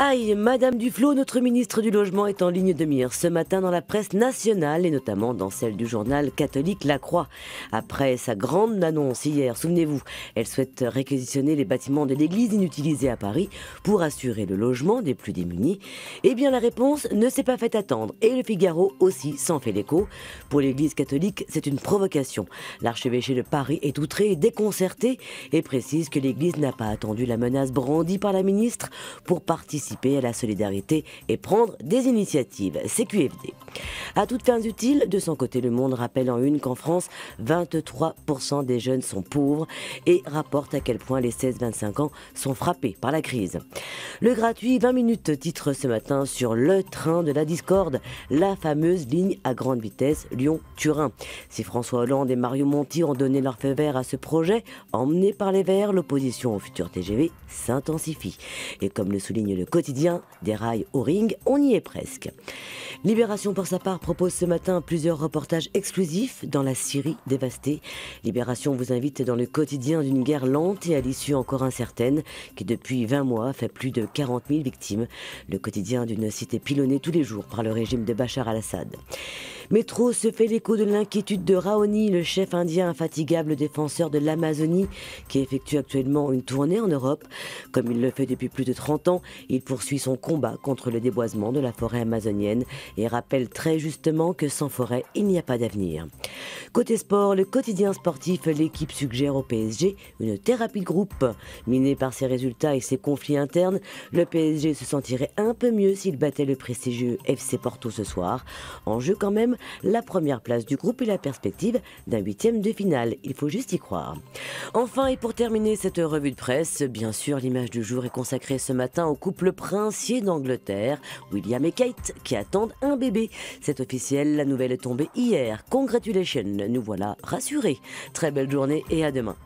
Aïe, Madame Duflot, notre ministre du Logement, est en ligne de mire ce matin dans la presse nationale et notamment dans celle du journal catholique La Croix. Après sa grande annonce hier, souvenez-vous, elle souhaite réquisitionner les bâtiments de l'église inutilisés à Paris pour assurer le logement des plus démunis. Eh bien, la réponse ne s'est pas fait attendre et le Figaro aussi s'en fait l'écho. Pour l'église catholique, c'est une provocation. L'archevêché de Paris est outré et déconcerté et précise que l'église n'a pas attendu la menace brandie par la ministre pour participer à la solidarité et prendre des initiatives. CQFD. À toutes fins utiles, de son côté, Le Monde rappelle en une qu'en France, 23% des jeunes sont pauvres et rapporte à quel point les 16-25 ans sont frappés par la crise. Le gratuit 20 minutes titre ce matin sur le train de la discorde, la fameuse ligne à grande vitesse Lyon-Turin. Si François Hollande et Mario Monti ont donné leur feu vert à ce projet, emmené par les Verts, l'opposition au futur TGV s'intensifie. Et comme le souligne le quotidien, des rails au ring, on y est presque. Libération pour sa part propose ce matin plusieurs reportages exclusifs dans la Syrie dévastée. Libération vous invite dans le quotidien d'une guerre lente et à l'issue encore incertaine qui depuis 20 mois fait plus de 40 000 victimes. Le quotidien d'une cité pilonnée tous les jours par le régime de Bachar al-Assad. Métro se fait l'écho de l'inquiétude de Raoni, le chef indien infatigable défenseur de l'Amazonie qui effectue actuellement une tournée en Europe. Comme il le fait depuis plus de 30 ans, il poursuit son combat contre le déboisement de la forêt amazonienne et rappelle très justement que sans forêt, il n'y a pas d'avenir. Côté sport, le quotidien sportif, l'équipe suggère au PSG une thérapie de groupe. Miné par ses résultats et ses conflits internes, le PSG se sentirait un peu mieux s'il battait le prestigieux FC Porto ce soir. En jeu quand même, la première place du groupe et la perspective d'un 8e de finale. Il faut juste y croire. Enfin, et pour terminer cette revue de presse, bien sûr, l'image du jour est consacrée ce matin au couple princier d'Angleterre, William et Kate, qui attendent un bébé. C'est officiel, la nouvelle est tombée hier. Congratulations, nous voilà rassurés. Très belle journée et à demain.